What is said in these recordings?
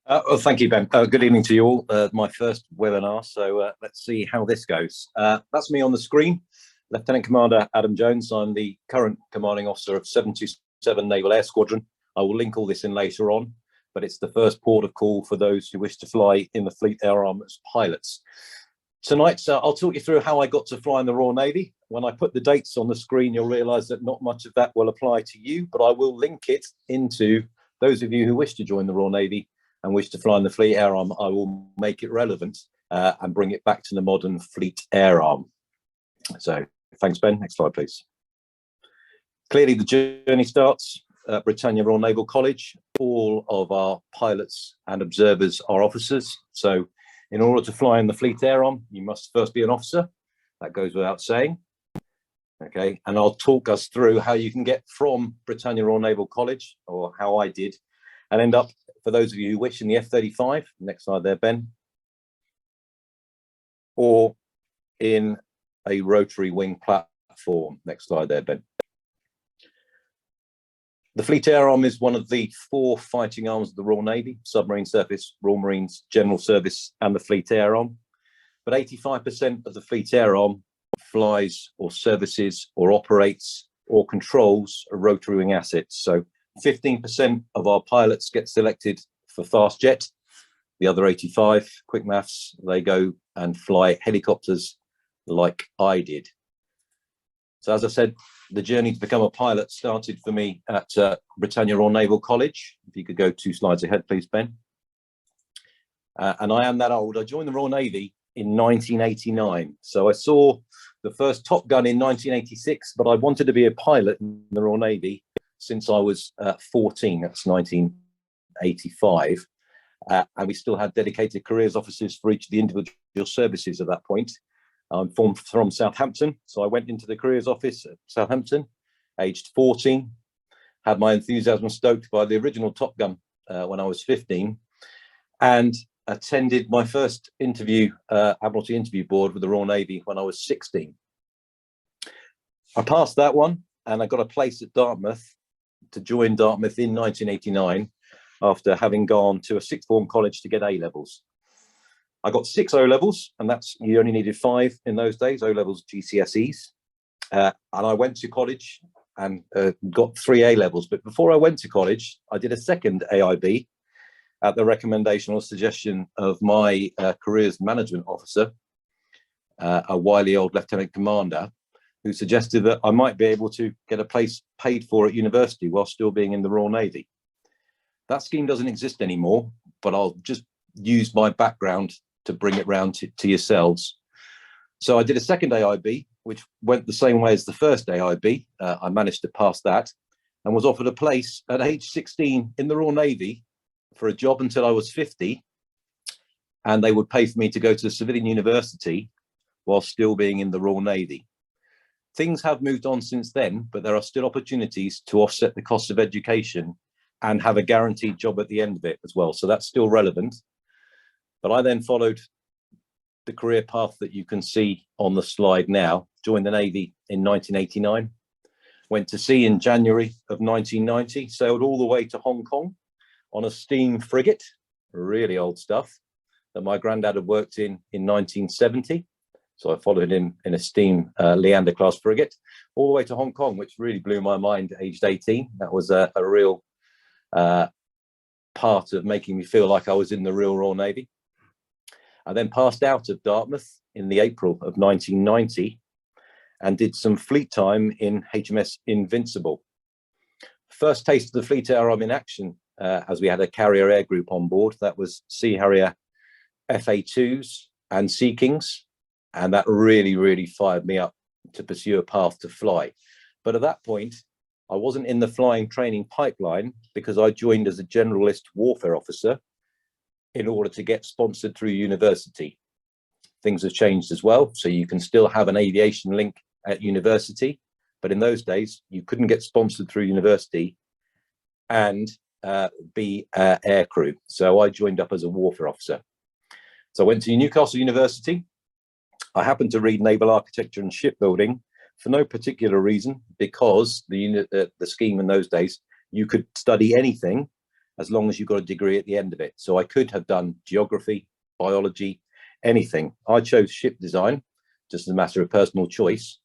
Well, thank you, Ben. Good evening to you all. My first webinar, so let's see how this goes. That's me on the screen, Lieutenant Commander Adam Jones. I'm the current commanding officer of 727 Naval Air Squadron. I will link all this in later on, but it's the first port of call for those who wish to fly in the Fleet Air Arm as pilots. Tonight, I'll talk you through how I got to fly in the Royal Navy. When I put the dates on the screen, you'll realise that not much of that will apply to you, but I will link it into those of you who wish to join the Royal Navy and wish to fly in the Fleet Air Arm. I will make it relevant and bring it back to the modern Fleet Air Arm. So thanks, Ben. Next slide, please. Clearly, the journey starts at BRITANNIA Royal Naval College. All of our pilots and observers are officers. So in order to fly in the Fleet Air Arm, you must first be an officer. That goes without saying. Okay, and I'll talk us through how you can get from BRITANNIA Royal Naval College, or how I did, and end up, for those of you who wish, in the F-35, next slide there, Ben, or in a rotary wing platform, next slide there, Ben. The Fleet Air Arm is one of the 4 fighting arms of the Royal Navy: Submarine Surface, Royal Marines, General Service, and the Fleet Air Arm. But 85% of the Fleet Air Arm flies or services or operates or controls a rotary wing assets. So 15% of our pilots get selected for fast jet. The other 85, quick maths, they go and fly helicopters like I did. So as I said, the journey to become a pilot started for me at BRITANNIA Royal Naval College. If you could go 2 slides ahead, please, Ben. And I am that old. I joined the Royal Navy in 1989. So I saw the first Top Gun in 1986, but I wanted to be a pilot in the Royal Navy since I was 14. That's 1985. And we still had dedicated careers officers for each of the individual services at that point. I'm from Southampton, so I went into the careers office at Southampton, aged 14, had my enthusiasm stoked by the original Top Gun when I was 15, and attended my first interview, Admiralty interview board with the Royal Navy when I was 16. I passed that one, and I got a place at Dartmouth to join Dartmouth in 1989 after having gone to a sixth form college to get A-levels. I got 6 O-levels, and that's, you only needed 5 in those days, O-levels, GCSEs. And I went to college and got 3 A-levels. But before I went to college, I did a second AIB at the recommendation or suggestion of my careers management officer, a wily old lieutenant commander, who suggested that I might be able to get a place paid for at university while still being in the Royal Navy. That scheme doesn't exist anymore, but I'll just use my background to bring it round to yourselves. So I did a second AIB, which went the same way as the first AIB. I managed to pass that and was offered a place at age 16 in the Royal Navy for a job until I was 50. And they would pay for me to go to a civilian university while still being in the Royal Navy. Things have moved on since then, but there are still opportunities to offset the cost of education and have a guaranteed job at the end of it as well. So that's still relevant. But I then followed the career path that you can see on the slide now, joined the Navy in 1989, went to sea in January of 1990, sailed all the way to Hong Kong on a steam frigate, really old stuff, that my granddad had worked in 1970. So I followed him in a steam Leander class frigate all the way to Hong Kong, which really blew my mind aged 18. That was a real part of making me feel like I was in the real Royal Navy. I then passed out of Dartmouth in the April of 1990 and did some fleet time in HMS Invincible. First taste of the Fleet Air Arm in action, as we had a carrier air group on board. That was Sea Harrier FA2s and Sea Kings. And that really, really fired me up to pursue a path to fly. But at that point, I wasn't in the flying training pipeline because I joined as a generalist warfare officer in order to get sponsored through university. Things have changed as well. So you can still have an aviation link at university, but in those days, you couldn't get sponsored through university and be air crew. So I joined up as a warfare officer. So I went to Newcastle University. I happened to read naval architecture and shipbuilding for no particular reason, because the scheme in those days, you could study anything as long as you got a degree at the end of it. So I could have done geography, biology, anything. I chose ship design, just as a matter of personal choice.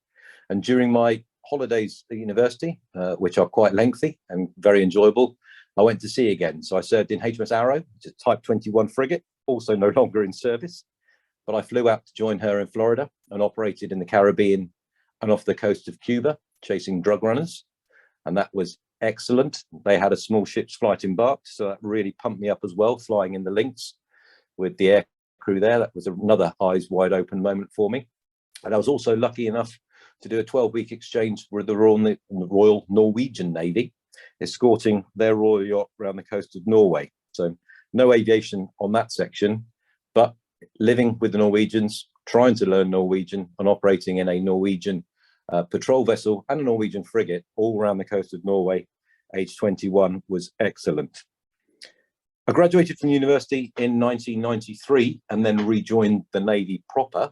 And during my holidays at university, which are quite lengthy and very enjoyable, I went to sea again. So I served in HMS Arrow, which is a Type 21 frigate, also no longer in service. But I flew out to join her in Florida and operated in the Caribbean and off the coast of Cuba, chasing drug runners. And that was excellent. They had a small ship's flight embarked, so that really pumped me up as well, flying in the Lynx with the air crew there. That was another eyes wide open moment for me. And I was also lucky enough to do a 12-week exchange with the Royal Norwegian Navy, escorting their royal yacht around the coast of Norway. So no aviation on that section, but living with the Norwegians, trying to learn Norwegian and operating in a Norwegian patrol vessel and a Norwegian frigate all around the coast of Norway, age 21, was excellent. I graduated from university in 1993 and then rejoined the Navy proper.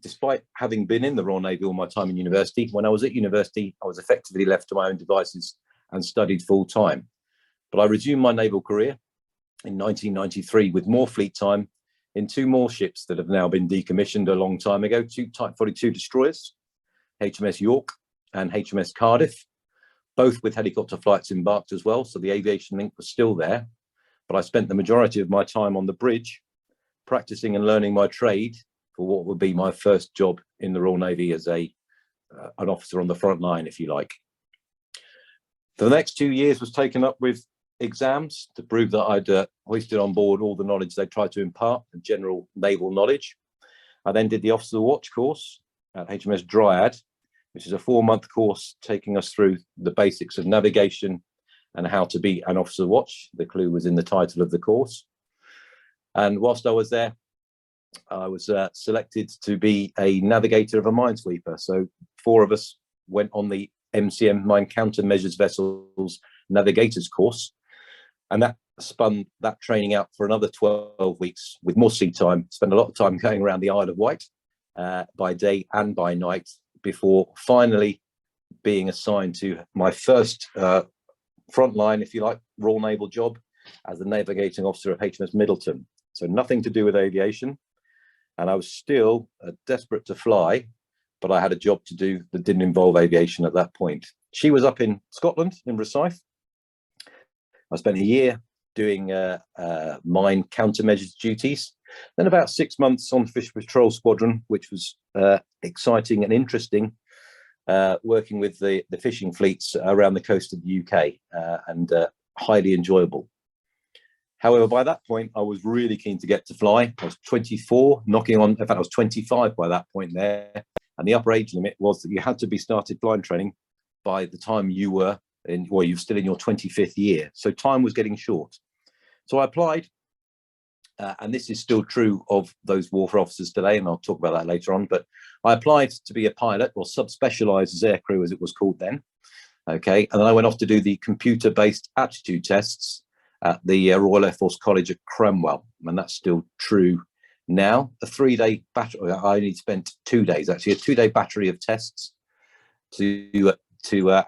Despite having been in the Royal Navy all my time in university, when I was at university, I was effectively left to my own devices and studied full time. But I resumed my naval career in 1993 with more fleet time in two more ships that have now been decommissioned a long time ago, two Type 42 destroyers, HMS York and HMS Cardiff, both with helicopter flights embarked as well. So the aviation link was still there, but I spent the majority of my time on the bridge, practicing and learning my trade for what would be my first job in the Royal Navy as an officer on the front line, if you like. For the next 2 years was taken up with exams to prove that I'd hoisted on board all the knowledge they tried to impart, the general naval knowledge. I then did the Officer of the Watch course at HMS Dryad, which is a 4-month course taking us through the basics of navigation and how to be an officer of the watch. The clue was in the title of the course. And whilst I was there, I was selected to be a navigator of a minesweeper. So 4 of us went on the MCM Mine Countermeasures Vessels Navigators course. And that spun that training out for another 12 weeks with more sea time. Spent a lot of time going around the Isle of Wight by day and by night before finally being assigned to my first frontline, if you like, Royal Naval job as the navigating officer of HMS Middleton. So nothing to do with aviation. And I was still desperate to fly, but I had a job to do that didn't involve aviation at that point. She was up in Scotland, in Rosyth. I spent a year doing mine countermeasures duties. Then about 6 months on Fish Patrol Squadron, which was exciting and interesting, working with the fishing fleets around the coast of the UK and highly enjoyable. However, by that point, I was really keen to get to fly. I was 24, knocking on, in fact, I was 25 by that point there. And the upper age limit was that you had to be started flying training by the time you were in, well, you're still in your 25th year. So time was getting short. So I applied, and this is still true of those warfare officers today, and I'll talk about that later on, but I applied to be a pilot, or subspecialised as aircrew as it was called then. Okay, and then I went off to do the computer-based aptitude tests at the Royal Air Force College at Cromwell, and that's still true now. A 3-day battery, I only spent 2 days, actually, a 2-day battery of tests to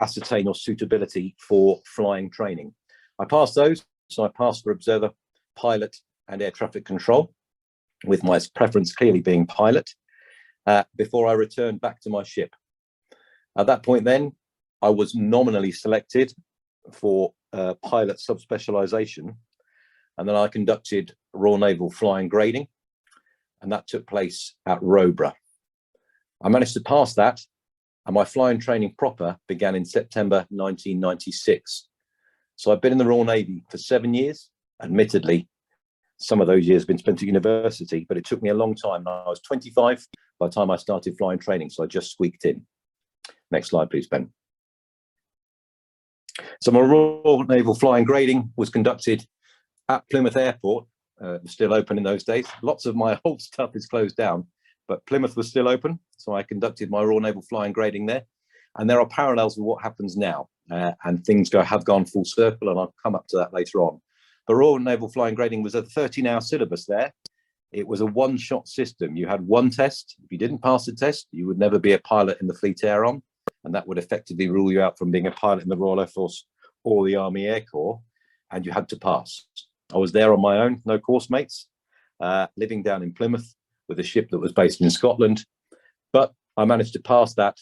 ascertain your suitability for flying training. I passed those, so I passed for observer, pilot, and air traffic control, with my preference clearly being pilot, before I returned back to my ship. At that point then, I was nominally selected for pilot subspecialisation, and then I conducted Royal Naval flying grading, and that took place at Roborough. I managed to pass that, and my flying training proper began in September 1996. So I've been in the Royal Navy for 7 years. Admittedly, some of those years have been spent at university, but it took me a long time. I was 25 by the time I started flying training, so I just squeaked in. Next slide, please, Ben. So my Royal Naval flying grading was conducted at Plymouth Airport. It was still open in those days. Lots of my old stuff is closed down, but Plymouth was still open. So I conducted my Royal Naval flying grading there. And there are parallels with what happens now, and things have gone full circle, and I'll come up to that later on. The Royal Naval flying grading was a 13-hour syllabus there. It was a one-shot system. You had one test. If you didn't pass the test, you would never be a pilot in the Fleet Air On, and that would effectively rule you out from being a pilot in the Royal Air Force or the Army Air Corps. and you had to pass. I was there on my own, no course mates, living down in Plymouth with a ship that was based in Scotland. But I managed to pass that,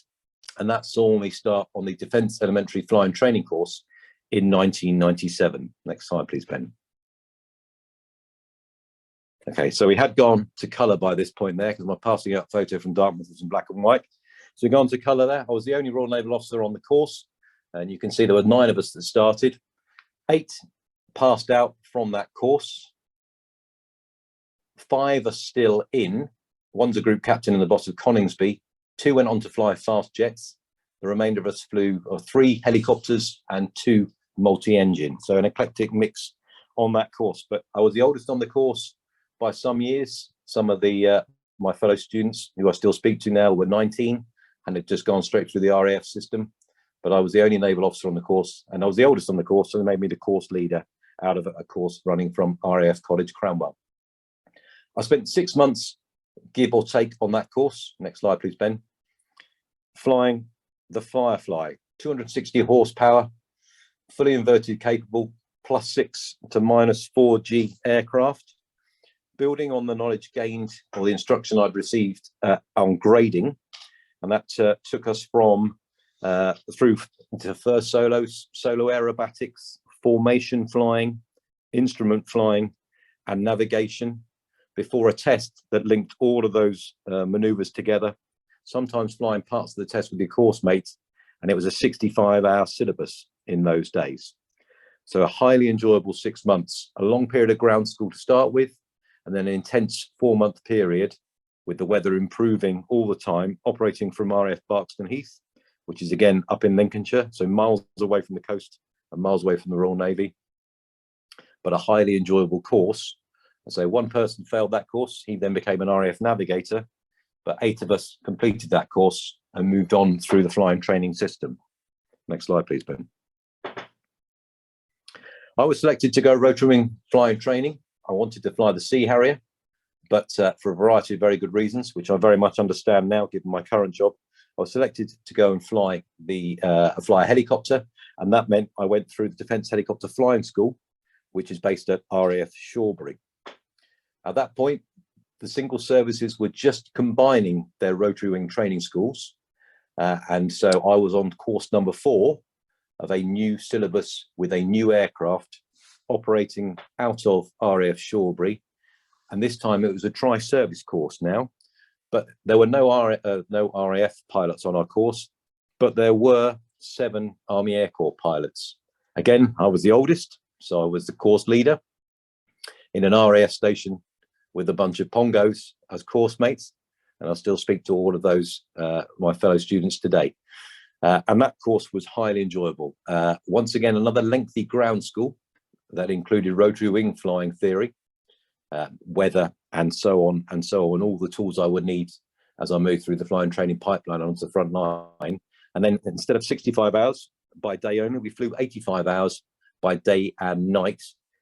and that saw me start on the Defence Elementary Flying Training course in 1997. Next slide, please, Ben. Okay, so we had gone to colour by this point there, because my passing out photo from Dartmouth was in black and white. So we've gone to colour there. I was the only Royal Naval officer on the course, and you can see there were 9 of us that started. 8 passed out from that course. 5 are still in. One's a group captain in the boss of Coningsby. 2 went on to fly fast jets. The remainder of us flew 3 helicopters and 2 multi-engine. So an eclectic mix on that course. But I was the oldest on the course by some years. Some of the my fellow students who I still speak to now were 19 and had just gone straight through the RAF system. But I was the only naval officer on the course, and I was the oldest on the course, so they made me the course leader out of a course running from RAF College, Cranwell. I spent 6 months, give or take, on that course. Next slide, please, Ben. Flying the Firefly, 260 horsepower, fully inverted capable, +6 to -4G aircraft, building on the knowledge gained or the instruction I'd received on grading. And that took us from through to first solo aerobatics, formation flying, instrument flying, and navigation, before a test that linked all of those maneuvers together, sometimes flying parts of the test with your course mates, and it was a 65-hour syllabus in those days. So a highly enjoyable 6 months, a long period of ground school to start with, and then an intense 4-month period with the weather improving all the time, operating from RAF BARKSTON HEATH, which is again up in Lincolnshire, so miles away from the coast and miles away from the Royal Navy, but a highly enjoyable course. And so 1 person failed that course. He then became an RAF navigator, but 8 of us completed that course and moved on through the flying training system. Next slide, please, Ben. I was selected to go rotary wing flying training. I wanted to fly the Sea Harrier, but for a variety of very good reasons, which I very much understand now, given my current job, I was selected to go and fly a helicopter, and that meant I went through the Defence Helicopter Flying School, which is based at RAF Shawbury. At that point, the single services were just combining their rotary wing training schools, and so I was on course number 4 of a new syllabus with a new aircraft operating out of RAF Shawbury, and this time it was a tri-service course now. But there were no RAF pilots on our course, but there were 7 Army Air Corps pilots. Again, I was the oldest, so I was the course leader in an RAF station with a bunch of Pongos as course mates, and I still speak to all of those, my fellow students today. And that course was highly enjoyable. Once again, another lengthy ground school that included rotary wing flying theory, weather, and so on, all the tools I would need as I moved through the flying training pipeline onto the front line. And then instead of 65 hours by day only, we flew 85 hours by day and night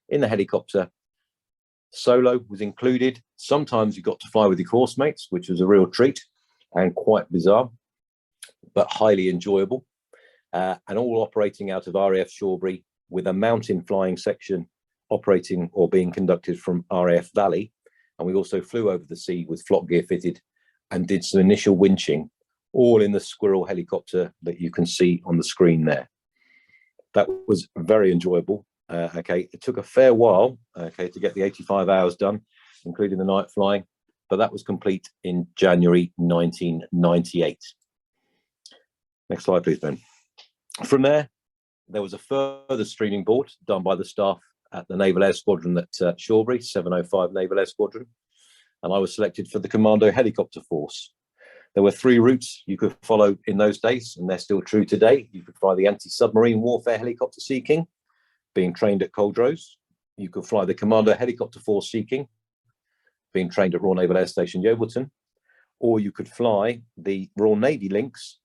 in the helicopter. Solo was included. Sometimes you got to fly with your course mates, which was a real treat and quite bizarre, but highly enjoyable. And all operating out of RAF Shawbury, with a mountain flying section operating or being conducted from RAF Valley. And we also flew over the sea with flock gear fitted and did some initial winching, all in the Squirrel helicopter that you can see on the screen there. That was very enjoyable. It took a fair while, to get the 85 hours done, including the night flying, but that was complete in January 1998. Next slide, please, Ben. From there was a further streaming board done by the staff at the Naval Air Squadron at Shawbury, 705 Naval Air Squadron, and I was selected for the Commando Helicopter Force. There were 3 routes you could follow in those days, and they're still true today. You could fly the anti-submarine warfare helicopter Sea King, being trained at Culdrose. You could fly the Commando Helicopter Force Sea King, being trained at Royal Naval Air Station Yeovilton, or you could fly the Royal Navy Lynx.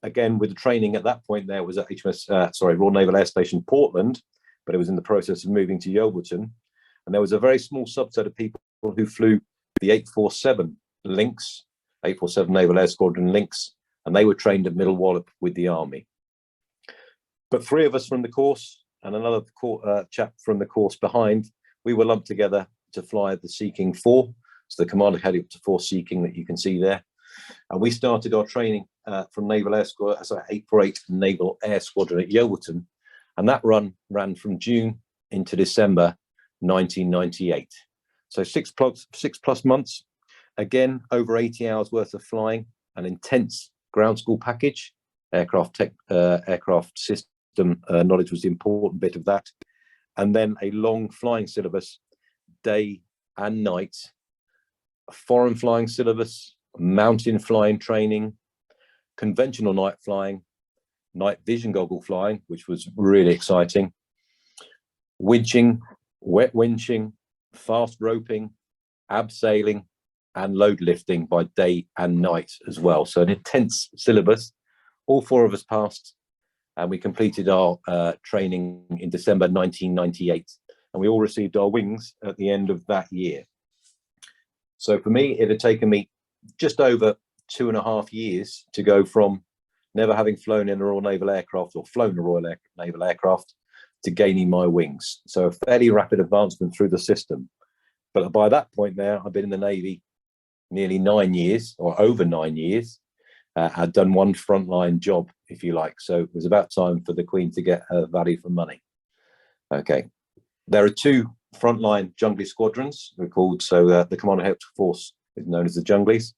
Again, with the training at that point, there was at Royal Naval Air Station Portland, but it was in the process of moving to Yeovilton. And there was a very small subset of people who flew the 847 Lynx, 847 Naval Air Squadron Lynx, and they were trained at Middle Wallop with the Army. But 3 of us from the course and another chap from the course behind, we were lumped together to fly the Sea King 4. So the Commander Helicopter 4 Sea King that you can see there. And we started our training from Naval Air Squadron, 848 Naval Air Squadron at Yeovilton. And that run ran from June into December 1998. So six plus months, again, over 80 hours worth of flying, an intense ground school package. Aircraft system knowledge was the important bit of that. And then a long flying syllabus, day and night, a foreign flying syllabus, mountain flying training, conventional night flying, night vision goggle flying, which was really exciting, winching, wet winching, fast roping, abseiling, and load lifting by day and night as well. So an intense syllabus. All four of us passed, and we completed our training in December 1998, and we all received our wings at the end of that year. So for me, it had taken me just over 2.5 years to go from never having flown in a Royal Naval aircraft or flown a Royal Naval aircraft to gaining my wings. So a fairly rapid advancement through the system. But by that point there, I've been in the Navy nearly 9 years, or over 9 years. I'd done one frontline job, if you like. So it was about time for the Queen to get her value for money. Okay. There are two frontline Jungley squadrons, they're called. So the Commander Helicopter Force is known as the Junglies.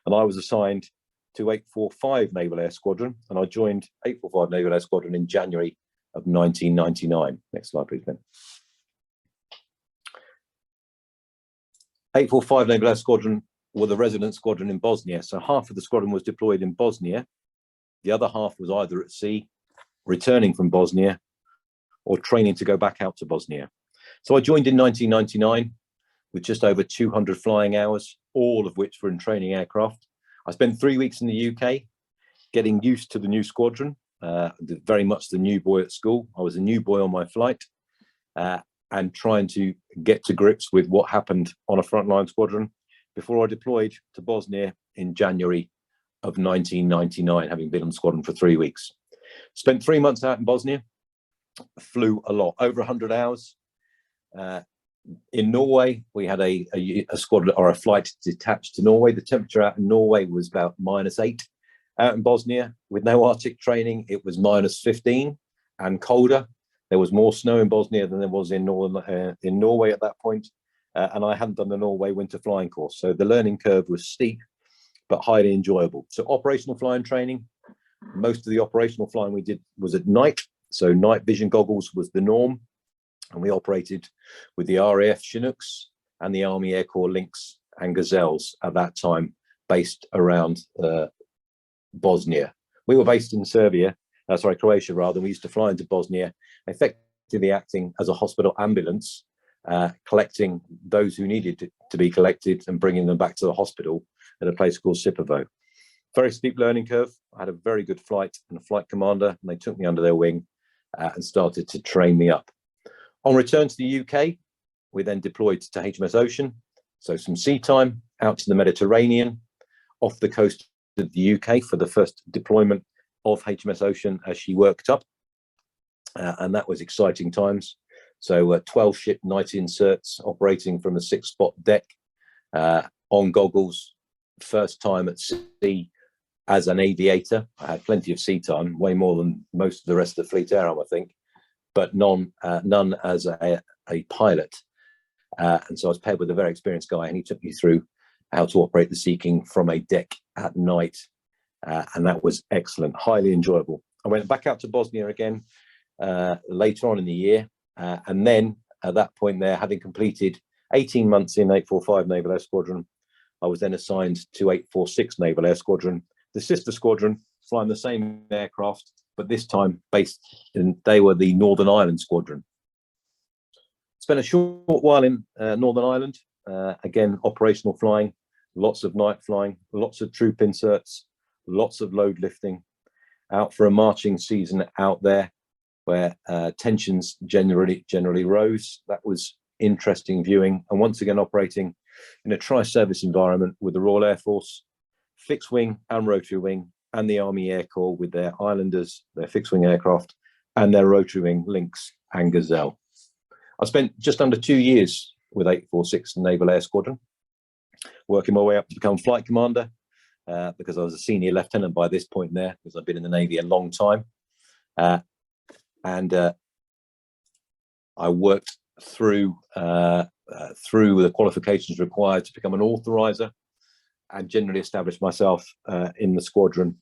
And I was assigned to 845 Naval Air Squadron, and I joined 845 Naval Air Squadron in January of 1999. Next slide, please, Ben. 845 Naval Air Squadron were the resident squadron in Bosnia. So half of the squadron was deployed in Bosnia. The other half was either at sea, returning from Bosnia, or training to go back out to Bosnia. So I joined in 1999 with just over 200 flying hours, all of which were in training aircraft. I spent 3 weeks in the UK, getting used to the new squadron, very much the new boy at school. I was a new boy on my flight, and trying to get to grips with what happened on a frontline squadron before I deployed to Bosnia in January of 1999, having been on squadron for 3 weeks. Spent 3 months out in Bosnia, flew a lot, over 100 hours. In Norway, we had a squadron or a flight detached to Norway. The temperature out in Norway was about -8. Out in Bosnia, with no Arctic training, it was -15 and colder. There was more snow in Bosnia than there was in Norway at that point. And I hadn't done the Norway winter flying course. So the learning curve was steep, but highly enjoyable. So operational flying training, most of the operational flying we did was at night. So night vision goggles was the norm. And we operated with the RAF Chinooks and the Army Air Corps Lynx and Gazelles at that time, based around Bosnia. We were based in Croatia rather. We used to fly into Bosnia, effectively acting as a hospital ambulance, collecting those who needed to be collected and bringing them back to the hospital at a place called Sipovo. Very steep learning curve. I had a very good flight and a flight commander, and they took me under their wing and started to train me up. On return to the UK, we then deployed to HMS Ocean. So some sea time out to the Mediterranean, off the coast of the UK for the first deployment of HMS Ocean as she worked up. And that was exciting times. So 12 ship night inserts operating from a 6-spot deck on goggles, first time at sea as an aviator. I had plenty of sea time, way more than most of the rest of the fleet air arm, I think, but none as a pilot. And so I was paired with a very experienced guy, and he took me through how to operate the Sea King from a deck at night. And that was excellent, highly enjoyable. I went back out to Bosnia again later on in the year. And then at that point there, having completed 18 months in 845 Naval Air Squadron, I was then assigned to 846 Naval Air Squadron, the sister squadron, flying the same aircraft, but this time they were the Northern Ireland Squadron. Spent a short while in Northern Ireland, again, operational flying, lots of night flying, lots of troop inserts, lots of load lifting, out for a marching season out there where tensions generally rose. That was interesting viewing. And once again, operating in a tri-service environment with the Royal Air Force, fixed wing and rotary wing, and the Army Air Corps with their Islanders, their fixed wing aircraft, and their rotary wing Lynx and Gazelle. I spent just under 2 years with 846 Naval Air Squadron, working my way up to become flight commander, because I was a senior lieutenant by this point there, because I've been in the Navy a long time. And I worked through the qualifications required to become an authorizer, and generally established myself in the squadron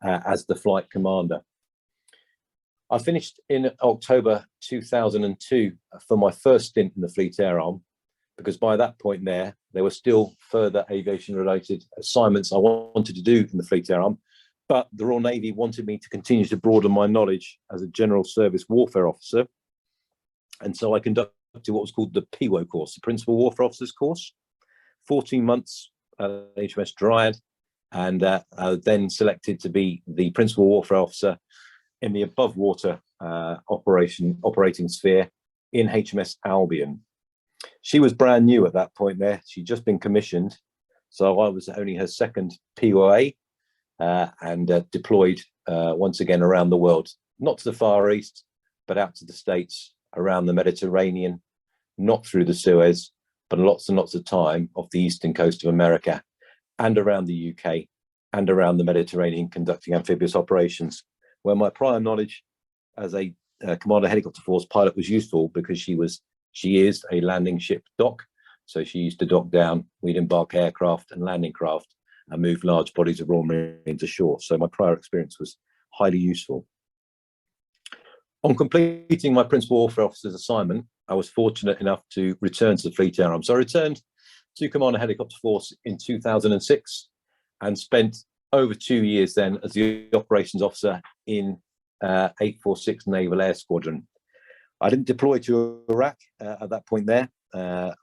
as the flight commander. I finished in October 2002 for my first stint in the Fleet Air Arm, because by that point there were still further aviation-related assignments I wanted to do in the Fleet Air Arm, but the Royal Navy wanted me to continue to broaden my knowledge as a general service warfare officer. And so I conducted what was called the PWO course, the Principal Warfare Officers course, 14 months at HMS Dryad, and then selected to be the Principal Warfare Officer in the above water operating sphere in HMS Albion. She was brand new at that point there. She'd just been commissioned. So I was only her second POA, and deployed once again around the world, not to the Far East, but out to the States, around the Mediterranean, not through the Suez, but lots and lots of time off the eastern coast of America and around the UK and around the Mediterranean, conducting amphibious operations, where my prior knowledge as a Commander Helicopter Force pilot was useful, because she is a landing ship dock. So she used to dock down, we'd embark aircraft and landing craft and move large bodies of Royal Marines ashore. So my prior experience was highly useful. On completing my Principal Warfare Officer's assignment, I was fortunate enough to return to the Fleet Air Arm. So I returned to Commander Helicopter Force in 2006 and spent over 2 years then as the operations officer in 846 Naval Air Squadron. I didn't deploy to Iraq at that point there.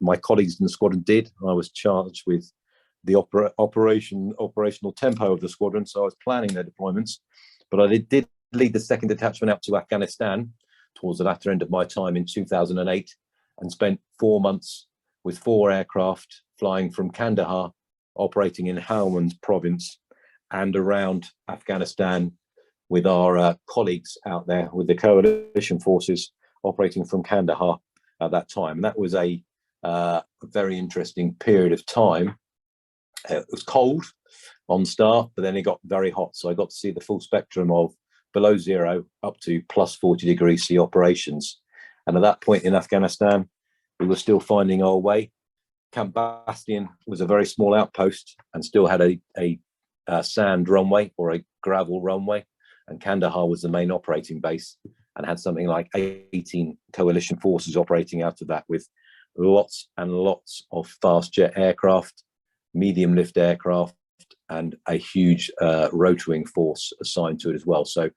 My colleagues in the squadron did. I was charged with the operational tempo of the squadron, so I was planning their deployments. But I did lead the second detachment out to Afghanistan towards the latter end of my time in 2008, and spent 4 months with 4 aircraft flying from Kandahar, operating in Helmand province and around Afghanistan with our colleagues out there with the coalition forces operating from Kandahar at that time. And that was a very interesting period of time. It was cold on start, but then it got very hot. So I got to see the full spectrum of below zero up to plus 40 degrees C operations. And at that point in Afghanistan, we were still finding our way. Camp Bastion was a very small outpost and still had a sand runway or a gravel runway. And Kandahar was the main operating base and had something like 18 coalition forces operating out of that, with lots and lots of fast jet aircraft, medium lift aircraft, and a huge rotor wing force assigned to it as well. So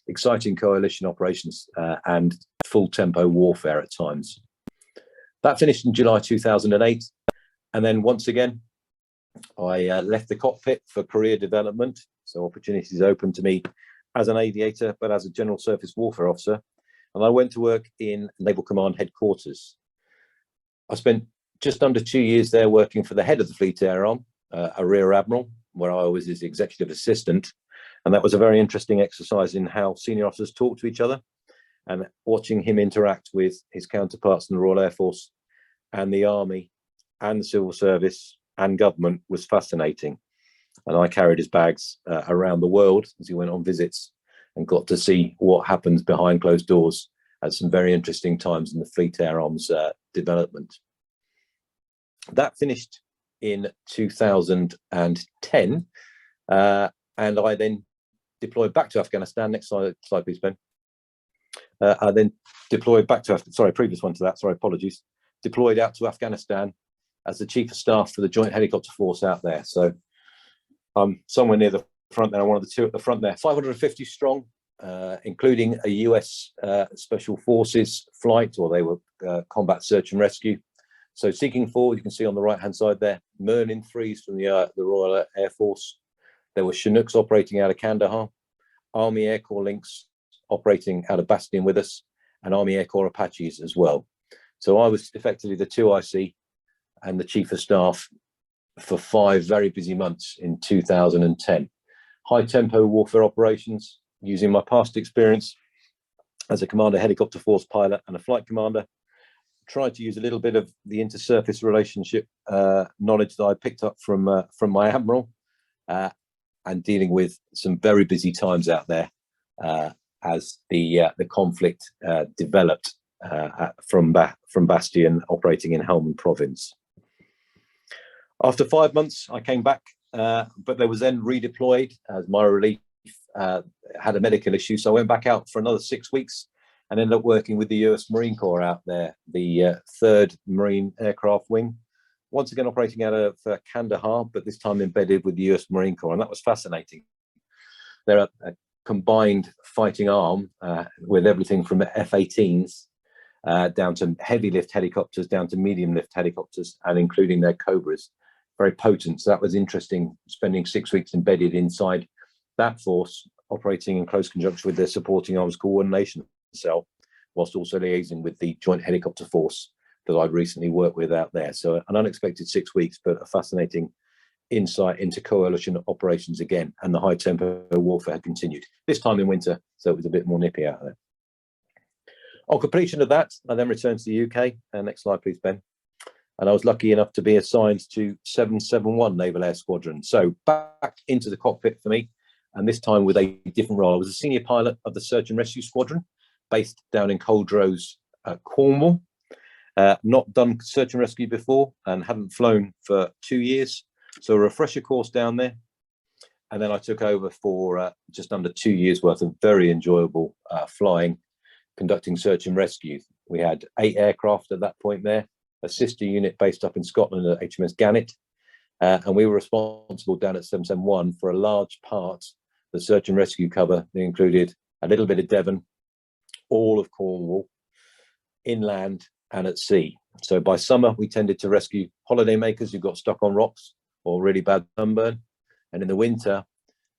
exciting coalition operations and full tempo warfare at times. That finished in July 2008. And then once again, I left the cockpit for career development. So opportunities open to me as an aviator, but as a general surface warfare officer. And I went to work in Naval Command Headquarters. I spent just under 2 years there working for the head of the Fleet Air Arm, a Rear Admiral, where I was his executive assistant. And that was a very interesting exercise in how senior officers talk to each other, and watching him interact with his counterparts in the Royal Air Force and the Army and the Civil Service and government was fascinating. And I carried his bags around the world as he went on visits and got to see what happens behind closed doors at some very interesting times in the Fleet Air Arm's development. That finished in 2010, and I then deployed back to Afghanistan. Next slide please, Ben. I then deployed back to, previous one to that, apologies. Deployed out to Afghanistan as the Chief of Staff for the Joint Helicopter Force out there. So I'm somewhere near the front there, one of the two at the front there. 550 strong, including a US Special Forces flight, or they were combat search and rescue. So seeking forward, you can see on the right-hand side there, Merlin 3s from the Royal Air Force. There were Chinooks operating out of Kandahar, Army Air Corps Lynx operating out of Bastion with us, and Army Air Corps Apaches as well. So I was effectively the 2IC and the Chief of Staff for 5 very busy months in 2010. High tempo warfare operations, using my past experience as a commander helicopter force pilot and a flight commander. Tried to use a little bit of the intersurface relationship knowledge that I picked up from my admiral, and dealing with some very busy times out there as the conflict developed from Bastion, operating in Helmand province. After 5 months, I came back, but there was then redeployed as my relief had a medical issue, so I went back out for another 6 weeks and ended up working with the US Marine Corps out there, the 3rd Marine Aircraft Wing, once again operating out of Kandahar, but this time embedded with the US Marine Corps, and that was fascinating. They're a combined fighting arm with everything from F-18s down to heavy lift helicopters, down to medium lift helicopters, and including their Cobras. Very potent. So that was interesting, spending 6 weeks embedded inside that force, operating in close conjunction with their supporting arms coordination cell, whilst also liaising with the joint helicopter force that I'd recently worked with out there. So an unexpected 6 weeks, but a fascinating insight into coalition operations again, and the high tempo warfare had continued, this time in winter, so it was a bit more nippy out there. On completion of that, I then returned to the UK. Next slide, please, Ben. And I was lucky enough to be assigned to 771 Naval Air Squadron. So back into the cockpit for me, and this time with a different role. I was a senior pilot of the Search and Rescue Squadron, based down in Coldrose, Cornwall. Not done search and rescue before and hadn't flown for 2 years. So a refresher course down there. And then I took over for just under 2 years worth of very enjoyable flying, conducting search and rescue. We had 8 aircraft at that point there, a sister unit based up in Scotland at HMS Gannet. And we were responsible down at 771 for a large part of the search and rescue cover. They included a little bit of Devon, all of Cornwall, inland and at sea. So by summer, we tended to rescue holidaymakers who got stuck on rocks or really bad sunburn. And in the winter,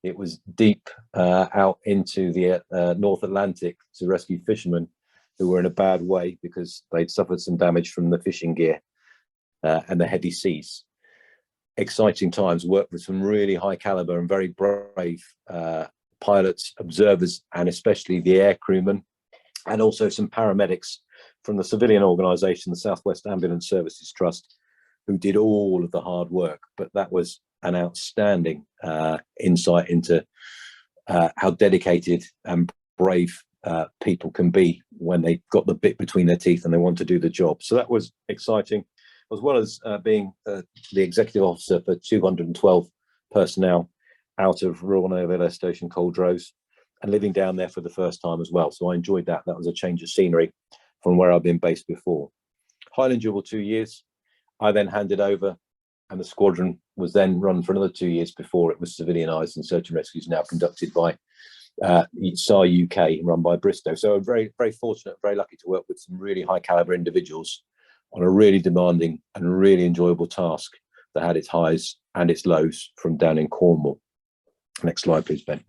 it was deep out into the North Atlantic to rescue fishermen who were in a bad way because they'd suffered some damage from the fishing gear and the heavy seas. Exciting times, worked with some really high caliber and very brave pilots, observers, and especially the air crewmen, and also some paramedics from the civilian organisation, the Southwest Ambulance Services Trust, who did all of the hard work. But that was an outstanding insight into how dedicated and brave people can be when they've got the bit between their teeth and they want to do the job. So that was exciting, as well as being the executive officer for 212 personnel out of Royal Naval Air Station Coldrose, and living down there for the first time as well. So I enjoyed that. That was a change of scenery from where I've been based before. Highly enjoyable 2 years. I then handed over, and the squadron was then run for another 2 years before it was civilianised, and search and rescue is now conducted by SAR UK, run by Bristow. So I'm very, very fortunate, very lucky to work with some really high caliber individuals on a really demanding and really enjoyable task that had its highs and its lows from down in Cornwall. Next slide, please, Ben.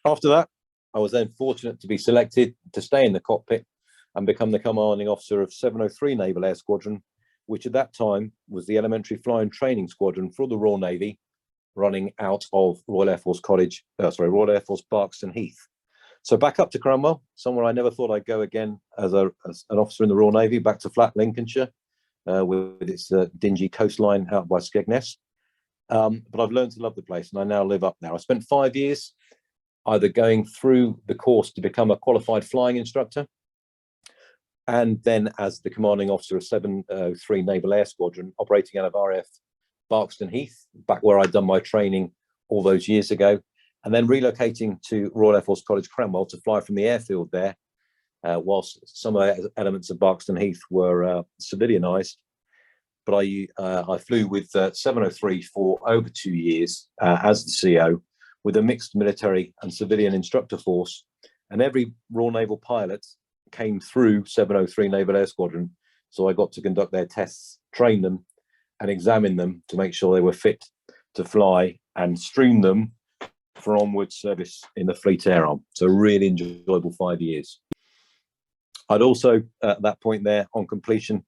After that, I was then fortunate to be selected to stay in the cockpit and become the commanding officer of 703 Naval Air Squadron, which at that time was the elementary flying training squadron for the Royal Navy, running out of Royal Air Force College, Royal Air Force BARKSTON Heath. So back up to Cranwell, somewhere I never thought I'd go again as an officer in the Royal Navy, back to flat Lincolnshire, with its dingy coastline out by Skegness. But I've learned to love the place, and I now live up there. I spent 5 years either going through the course to become a qualified flying instructor, and then as the commanding officer of 703 Naval Air Squadron, operating out of RAF Barkston Heath, back where I'd done my training all those years ago, and then relocating to Royal Air Force College Cranwell to fly from the airfield there, whilst some elements of Barkston Heath were civilianised. But I flew with 703 for over 2 years as the CO, with a mixed military and civilian instructor force, and every Royal Naval pilot came through 703 Naval Air Squadron, so I got to conduct their tests, train them, and examine them to make sure they were fit to fly, and stream them for onward service in the Fleet Air Arm. So really enjoyable 5 years. I'd also, at that point there, on completion,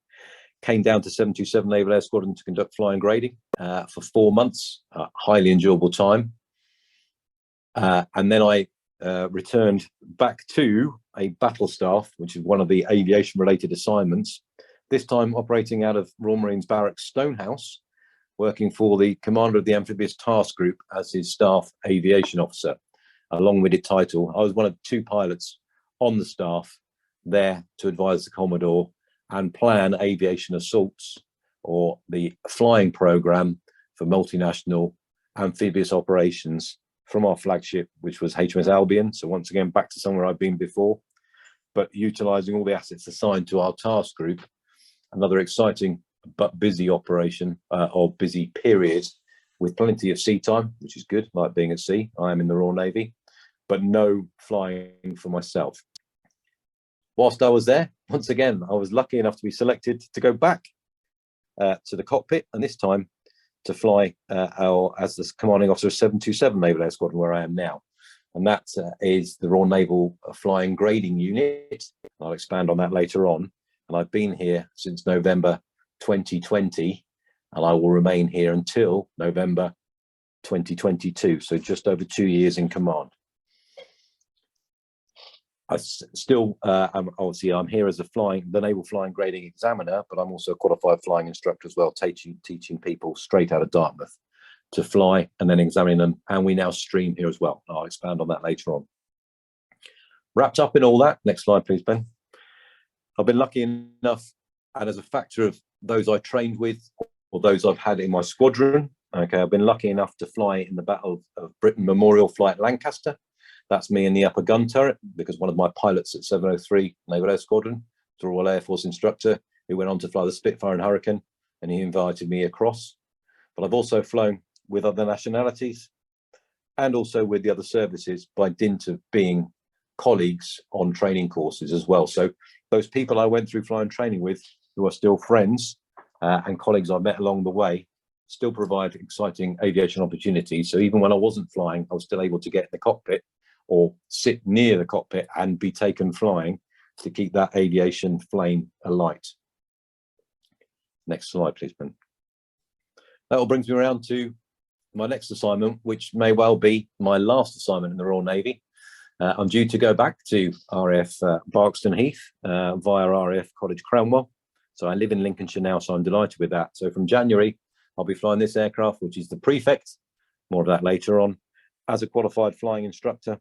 came down to 727 Naval Air Squadron to conduct flying grading for 4 months, highly enjoyable time. And then I returned back to a battle staff, which is one of the aviation-related assignments, this time operating out of Royal Marines Barracks Stonehouse, working for the commander of the Amphibious Task Group as his staff aviation officer. A long-winded title. I was one of 2 pilots on the staff there to advise the Commodore and plan aviation assaults, or the flying program for multinational amphibious operations from our flagship, which was HMS Albion. So once again, back to somewhere I've been before, but utilizing all the assets assigned to our task group. Another exciting but busy operation, or busy period, with plenty of sea time, which is good, like being at sea. I am in the Royal Navy, but no flying for myself. Whilst I was there, once again, I was lucky enough to be selected to go back to the cockpit, and this time to fly as the commanding officer of 727 Naval Air Squadron, where I am now. And that is the Royal Naval Flying Grading Unit. I'll expand on that later on. And I've been here since November 2020, and I will remain here until November 2022. So just over 2 years in command. I still, I'm here as the Naval Flying Grading Examiner, but I'm also a qualified flying instructor as well, teaching people straight out of Dartmouth to fly and then examining them. And we now stream here as well. I'll expand on that later on. Wrapped up in all that, next slide, please, Ben. I've been lucky enough, and as a factor of those I trained with or those I've had in my squadron, okay, I've been lucky enough to fly in the Battle of Britain Memorial Flight Lancaster. That's me in the upper gun turret, because one of my pilots at 703 Naval Air Squadron, the Royal Air Force instructor, who went on to fly the Spitfire and Hurricane, and he invited me across. But I've also flown with other nationalities and also with the other services by dint of being colleagues on training courses as well. So those people I went through flying training with, who are still friends and colleagues I met along the way, still provide exciting aviation opportunities. So even when I wasn't flying, I was still able to get in the cockpit or sit near the cockpit and be taken flying to keep that aviation flame alight. Next slide, please, Ben. That all brings me around to my next assignment, which may well be my last assignment in the Royal Navy. I'm due to go back to RAF BARKSTON Heath via RAF College Cranwell. So I live in Lincolnshire now, so I'm delighted with that. So from January, I'll be flying this aircraft, which is the Prefect, more of that later on, as a qualified flying instructor.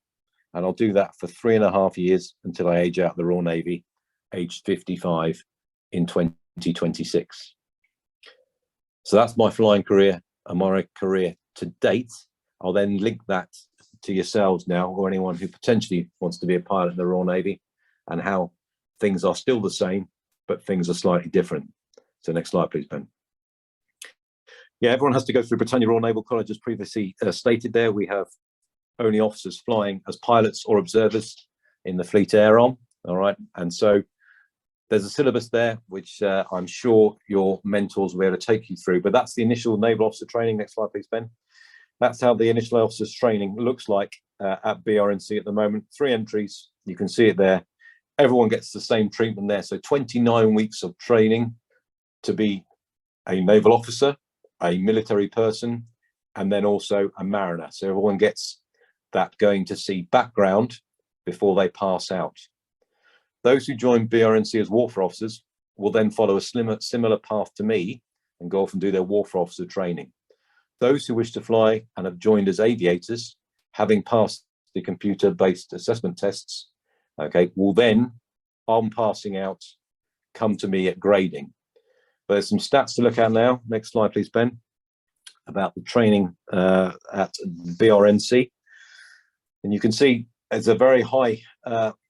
And I'll do that for 3.5 years until I age out the Royal Navy, aged 55 in 2026. So that's my flying career and my career to date. I'll then link that to yourselves now, or anyone who potentially wants to be a pilot in the Royal Navy, and how things are still the same, but things are slightly different. So next slide, please, Ben. Yeah, everyone has to go through BRITANNIA Royal Naval College, as previously stated there. We have only officers flying as pilots or observers in the Fleet Air Arm, all right? And so there's a syllabus there, which I'm sure your mentors will be able to take you through, but that's the initial naval officer training. Next slide, please, Ben. That's how the initial officers training looks like at BRNC at the moment. 3 entries, you can see it there. Everyone gets the same treatment there. So 29 weeks of training to be a naval officer, a military person, and then also a mariner. So everyone gets that going to sea background before they pass out. Those who join BRNC as warfare officers will then follow a similar path to me and go off and do their warfare officer training. Those who wish to fly and have joined as aviators, having passed the computer-based assessment tests, okay, will then, on passing out, come to me at grading. But there's some stats to look at now. Next slide, please, Ben, about the training at BRNC. And you can see there's a very high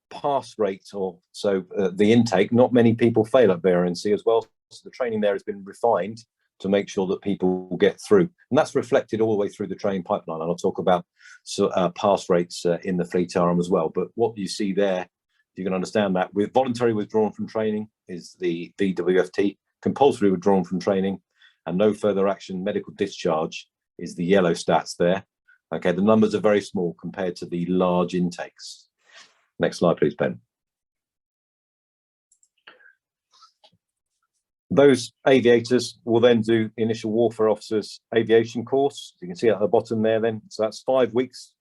pass rate, or so the intake. Not many people fail at BRNC as well. So the training there has been refined to make sure that people will get through. And that's reflected all the way through the training pipeline. And I'll talk about pass rates in the Fleet Arm as well. But what you see there, you can understand that with voluntary withdrawal from training is the VWFT, compulsory withdrawal from training, and no further action medical discharge is the yellow stats there. Okay, the numbers are very small compared to the large intakes. Next slide, please, Ben. Those aviators will then do the initial warfare officers aviation course. You can see at the bottom there then. So that's 5 weeks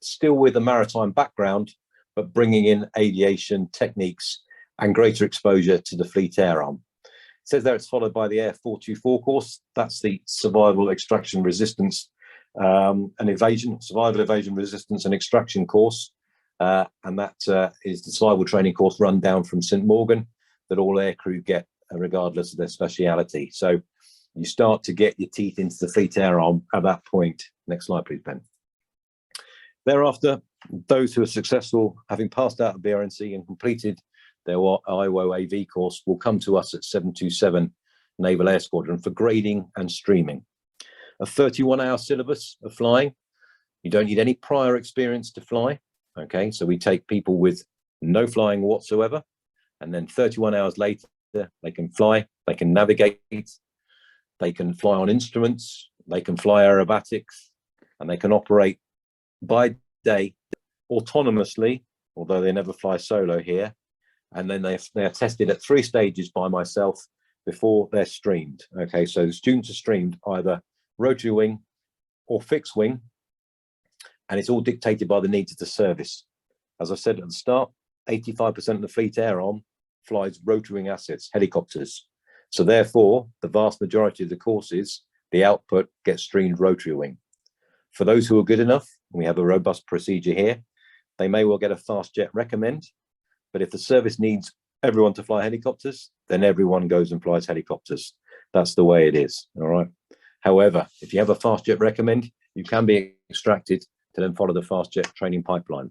still with a maritime background, but bringing in aviation techniques and greater exposure to the Fleet Air Arm. It says there it's followed by the Air 424 course. That's the survival, extraction, resistance, and evasion, survival, evasion, resistance, and extraction course. And that is the survival training course run down from St Morgan that all aircrew get, regardless of their speciality. So you start to get your teeth into the Fleet Air Arm at that point. Next slide, please, Ben. Thereafter, those who are successful, having passed out of BRNC and completed their IWO AV course, will come to us at 727 Naval Air Squadron for grading and streaming. A 31-hour syllabus of flying. You don't need any prior experience to fly. Okay, so we take people with no flying whatsoever, and then 31 hours later, they can fly, they can navigate, they can fly on instruments, they can fly aerobatics, and they can operate by day autonomously, although they never fly solo here. And then they are tested at 3 stages by myself before they're streamed. Okay, so the students are streamed either rotary wing or fixed wing, and it's all dictated by the needs of the service. As I said at the start, 85% of the Fleet Air Arm flies rotary wing assets, helicopters. So therefore, the vast majority of the courses, the output gets streamed rotary wing. For those who are good enough, we have a robust procedure here. They may well get a fast jet recommend, but if the service needs everyone to fly helicopters, then everyone goes and flies helicopters. That's the way it is, all right? However, if you have a fast jet recommend, you can be extracted to then follow the fast jet training pipeline.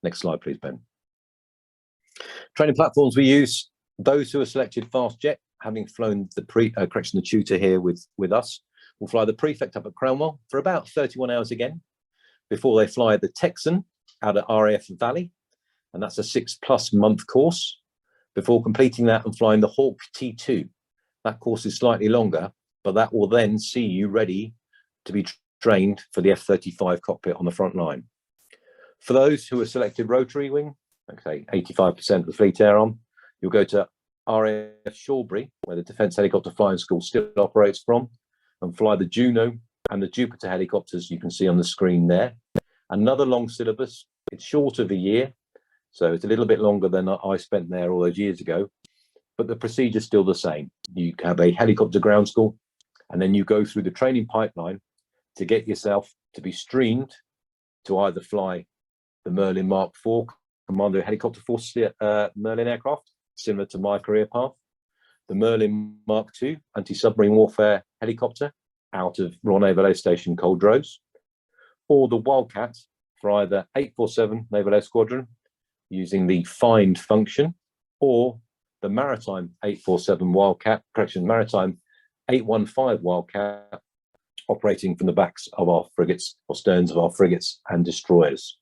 Next slide, please, Ben. Training platforms we use, those who are selected fast jet, having flown the the tutor here with us, will fly the prefect up at Cromwell for about 31 hours again, before they fly the Texan out at RAF Valley, and that's a 6+ month course, before completing that and flying the Hawk T2. That course is slightly longer, but that will then see you ready to be trained for the F-35 cockpit on the front line. For those who are selected rotary wing, okay, 85% of the Fleet Air Arm, you'll go to RAF Shawbury, where the Defence Helicopter Flying School still operates from, and fly the Juno and the Jupiter helicopters you can see on the screen there. Another long syllabus. It's short of a year, so it's a little bit longer than I spent there all those years ago, but the procedure is still the same. You have a helicopter ground school, and then you go through the training pipeline to get yourself to be streamed to either fly the Merlin Mark IV Commando Helicopter Force Merlin aircraft, similar to my career path, the Merlin Mark II anti-submarine warfare helicopter out of Royal Naval Air Station Culdrose, or the Wildcat for either 847 Naval Air Squadron using the find function, or the Maritime 847 Wildcat, Maritime 815 Wildcat, operating from the backs of our frigates or sterns of our frigates and destroyers.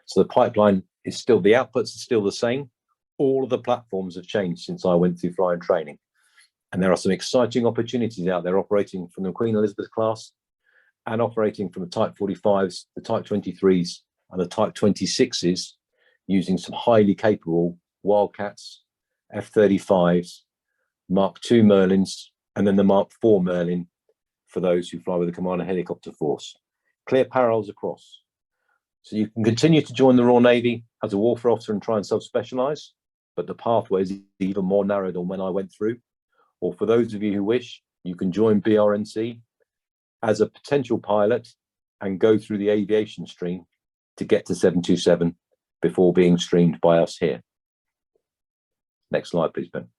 So the pipeline is still, the outputs are still the same. All of the platforms have changed since I went through flying training. And there are some exciting opportunities out there operating from the Queen Elizabeth class and operating from the Type 45s, the Type 23s, and the Type 26s, using some highly capable Wildcats, F-35s, Mark II Merlins, and then the Mark IV Merlin for those who fly with the Commander Helicopter Force. Clear parallels across. So you can continue to join the Royal Navy as a warfare officer and try and sub-specialise, but the pathway is even more narrow than when I went through. Or for those of you who wish, you can join BRNC as a potential pilot and go through the aviation stream to get to 727 before being streamed by us here. Next slide, please, Ben.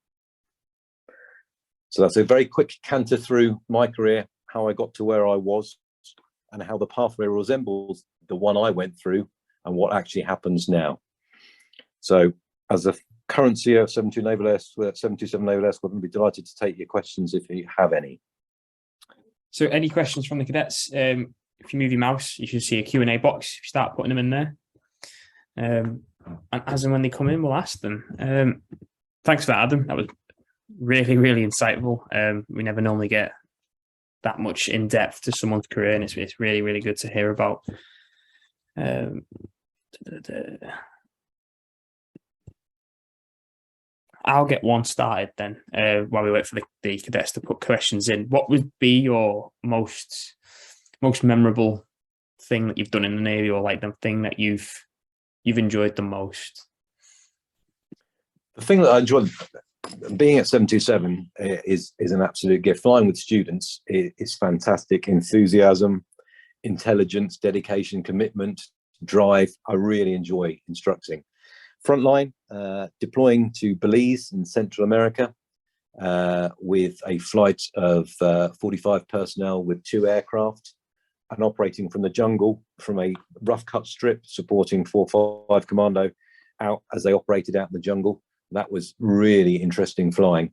So that's a very quick canter through my career, how I got to where I was, and how the pathway resembles the one I went through and what actually happens now. So as a current CEO of 727 Naval Air Squadron, I'd be delighted to take your questions if you have any. So any questions from the cadets? If you move your mouse, you should see a Q&A box. If you start putting them in there. And as and when they come in, we'll ask them. Thanks for that, Adam. That was really, really insightful. We never normally get that much in depth to someone's career, and it's really, really good to hear about. I'll get one started then while we wait for the cadets to put questions in. What would be your most memorable thing that you've done in the Navy, or like the thing that you've enjoyed the most? The thing that I enjoyed being at 727 is an absolute gift. Flying with students is fantastic. Enthusiasm, intelligence, dedication, commitment, drive. I really enjoy instructing. Frontline, deploying to Belize in Central America with a flight of 45 personnel with 2 aircraft, and operating from the jungle from a rough cut strip, supporting 4-5 Commando out as they operated out in the jungle. That was really interesting flying.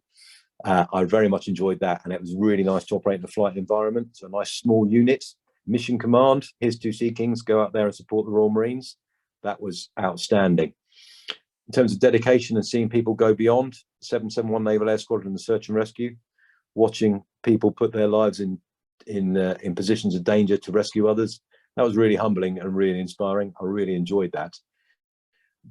I very much enjoyed that, and it was really nice to operate in a flight environment. So a nice small unit, mission command. Here's 2 Sea Kings, go out there and support the Royal Marines. That was outstanding. In terms of dedication and seeing people go beyond, 771 Naval Air Squadron, the search and rescue, watching people put their lives in positions of danger to rescue others. That was really humbling and really inspiring. I really enjoyed that.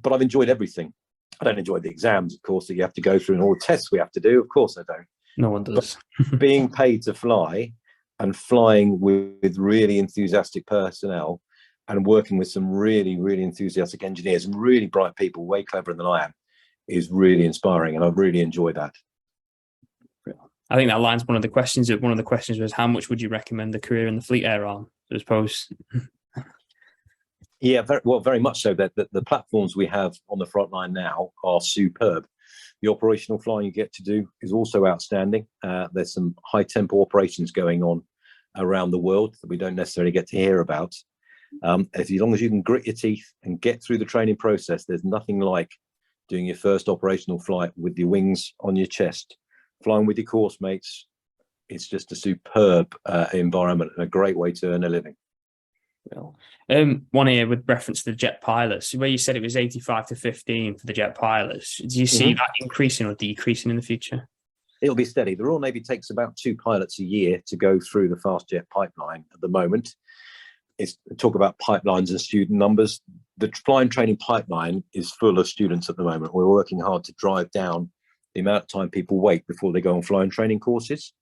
But I've enjoyed everything. I don't enjoy the exams, of course, that you have to go through and all the tests we have to do. Of course I don't. No one does. Being paid to fly and flying with really enthusiastic personnel and working with some really, really enthusiastic engineers and really bright people, way cleverer than I am, is really inspiring. And I've really enjoyed that. I think that aligns one of the questions. One of the questions was, how much would you recommend a career in the Fleet Air Arm? I suppose. Yeah, very much so. That the platforms we have on the front line now are superb. The operational flying you get to do is also outstanding. There's some high tempo operations going on around the world that we don't necessarily get to hear about. As long as you can grit your teeth and get through the training process, there's nothing like doing your first operational flight with your wings on your chest, flying with your course mates. It's just a superb environment and a great way to earn a living. Well, one here with reference to the jet pilots, where you said it was 85 to 15 for the jet pilots. Do you see that increasing or decreasing in the future? It'll be steady. The Royal Navy takes about 2 pilots a year to go through the fast jet pipeline at the moment. It's talk about pipelines and student numbers. The flying training pipeline is full of students at the moment. We're working hard to drive down the amount of time people wait before they go on flying training courses.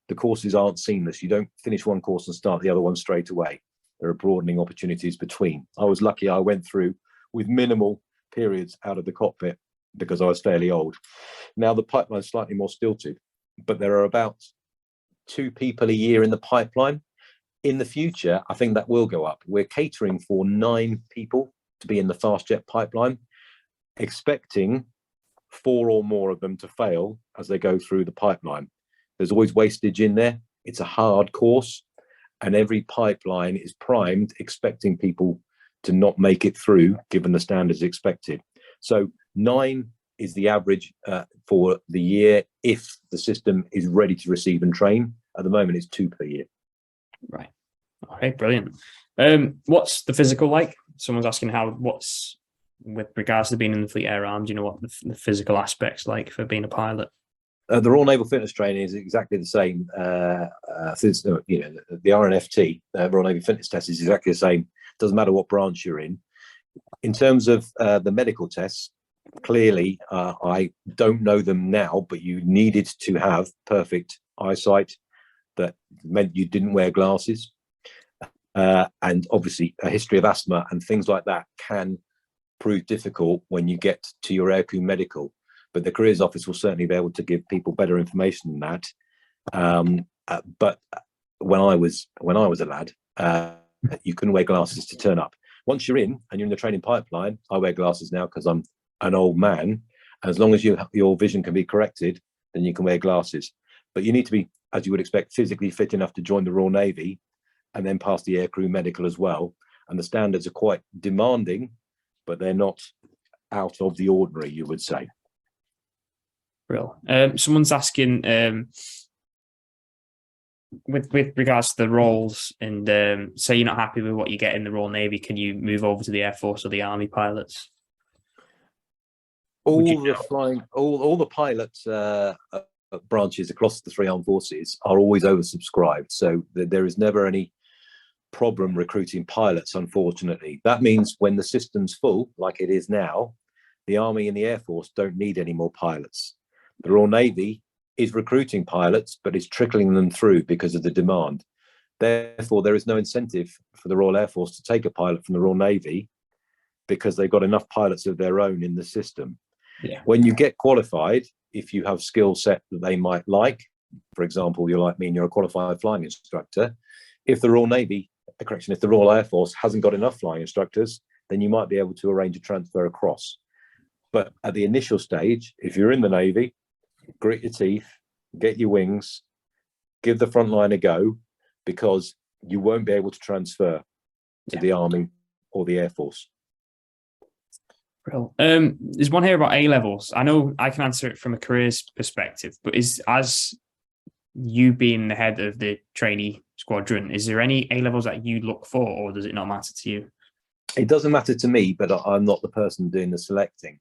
The courses aren't seamless. You don't finish one course and start the other one straight away. There are broadening opportunities between. I was lucky I went through with minimal periods out of the cockpit because I was fairly old. Now the pipeline is slightly more stilted, but there are about 2 people a year in the pipeline. In the future, I think that will go up. We're catering for 9 people to be in the fast jet pipeline, expecting 4 or more of them to fail as they go through the pipeline. There's always wastage in there. It's a hard course, and every pipeline is primed, expecting people to not make it through, given the standards expected. So 9 is the average for the year if the system is ready to receive and train. At the moment, it's 2 per year. Right. Okay, brilliant. What's the physical like? Someone's asking what's with regards to being in the Fleet Air Arm, do you know what the physical aspects like for being a pilot? The Royal Naval Fitness Training is exactly the same. The RNFT, Royal Navy Fitness Test, is exactly the same. Doesn't matter what branch you're in. In terms of the medical tests, clearly, I don't know them now, but you needed to have perfect eyesight. That meant you didn't wear glasses. And obviously, a history of asthma and things like that can prove difficult when you get to your aircrew medical. But the careers office will certainly be able to give people better information than that. But when I was a lad, you couldn't wear glasses to turn up. Once you're in and you're in the training pipeline, I wear glasses now because I'm an old man. And as long as your vision can be corrected, then you can wear glasses. But you need to be, as you would expect, physically fit enough to join the Royal Navy and then pass the aircrew medical as well. And the standards are quite demanding, but they're not out of the ordinary, you would say. Real. Someone's asking with regards to the roles, and say you're not happy with what you get in the Royal Navy, can you move over to the Air Force or the Army pilots? All the pilots branches across the 3 armed forces are always oversubscribed, so there is never any problem recruiting pilots, unfortunately. That means when the system's full, like it is now, the Army and the Air Force don't need any more pilots. The Royal Navy is recruiting pilots, but is trickling them through because of the demand. Therefore, there is no incentive for the Royal Air Force to take a pilot from the Royal Navy because they've got enough pilots of their own in the system. Yeah. When you get qualified, if you have skill set that they might like, for example, you're like me and you're a qualified flying instructor, if the Royal Air Force hasn't got enough flying instructors, then you might be able to arrange a transfer across. But at the initial stage, if you're in the Navy, grit your teeth, get your wings, give the front line a go, because you won't be able to transfer to the Army or the Air Force. Brilliant. There's one here about A levels. I know I can answer it from a careers perspective, but as you being the head of the trainee squadron, is there any A levels that you look for, or does it not matter to you? It doesn't matter to me, but I'm not the person doing the selecting.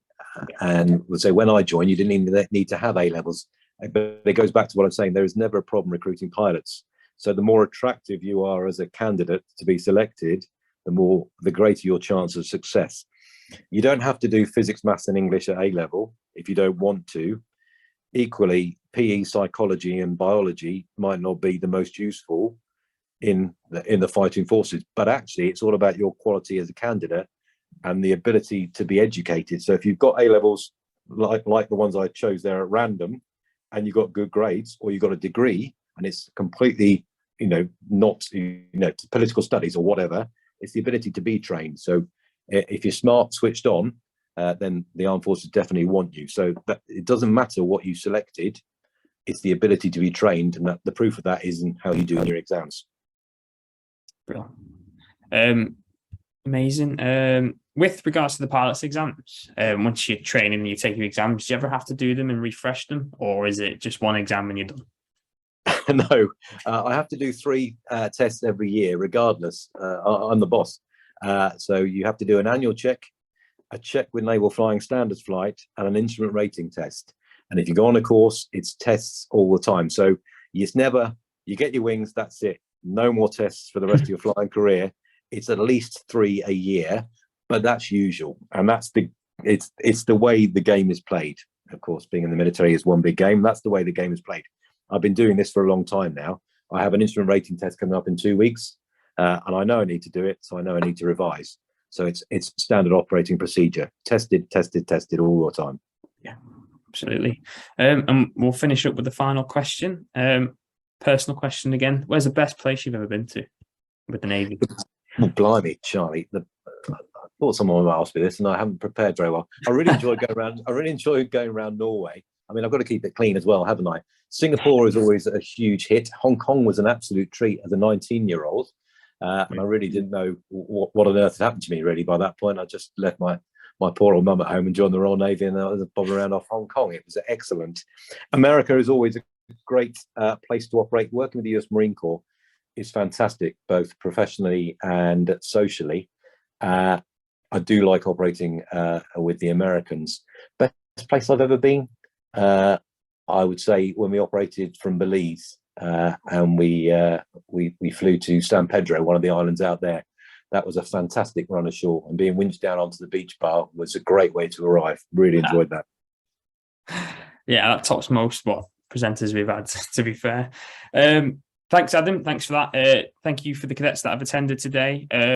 And so when I joined, you didn't even need to have A levels. But it goes back to what I'm saying. There is never a problem recruiting pilots. So the more attractive you are as a candidate to be selected, the greater your chance of success. You don't have to do physics, maths, and English at A level if you don't want to. Equally, PE, psychology, and biology might not be the most useful in the fighting forces, but actually, it's all about your quality as a candidate and the ability to be educated. So if you've got A levels like the ones I chose there at random, and you've got good grades, or you've got a degree, and it's completely, not political studies or whatever, it's the ability to be trained. So if you're smart, switched on, then the armed forces definitely want you. So it doesn't matter what you selected, it's the ability to be trained, and that the proof of that is in how you do in your exams. Brilliant. Amazing. With regards to the pilot's exams, once you're training and you take your exams, do you ever have to do them and refresh them, or is it just one exam and you're done? No, I have to do 3 tests every year, regardless. I'm the boss. So you have to do an annual check, a check with Naval Flying Standards flight, and an instrument rating test. And if you go on a course, it's tests all the time. So it's never, you get your wings, that's it. No more tests for the rest of your flying career. It's at least 3 a year, but that's usual. And it's the way the game is played. Of course, being in the military is one big game. That's the way the game is played. I've been doing this for a long time now. I have an instrument rating test coming up in 2 weeks, and I know I need to do it, so I know I need to revise. So it's standard operating procedure. Tested all the time. Yeah, absolutely. And we'll finish up with the final question. Personal question again. Where's the best place you've ever been to with the Navy? Oh, blimey, Charlie. I thought someone would ask me this, and I haven't prepared very well. I really enjoy going around Norway. I mean, I've got to keep it clean as well, haven't I? Singapore is always a huge hit. Hong Kong was an absolute treat as a 19-year-old. And I really didn't know what on earth had happened to me, really, by that point. I just left my poor old mum at home and joined the Royal Navy, and I was bobbing around off Hong Kong. It was excellent. America is always a great place to operate. Working with the US Marine Corps is fantastic, both professionally and socially. I do like operating with the Americans. Best place I've ever been, I would say, when we operated from Belize, and we flew to San Pedro, one of the islands out there. That was a fantastic run ashore, and being winched down onto the beach bar was a great way to arrive. Really enjoyed that. Yeah, that tops most what presenters we've had, to be fair. Thanks, Adam. Thanks for that. Thank you for the cadets that have attended today.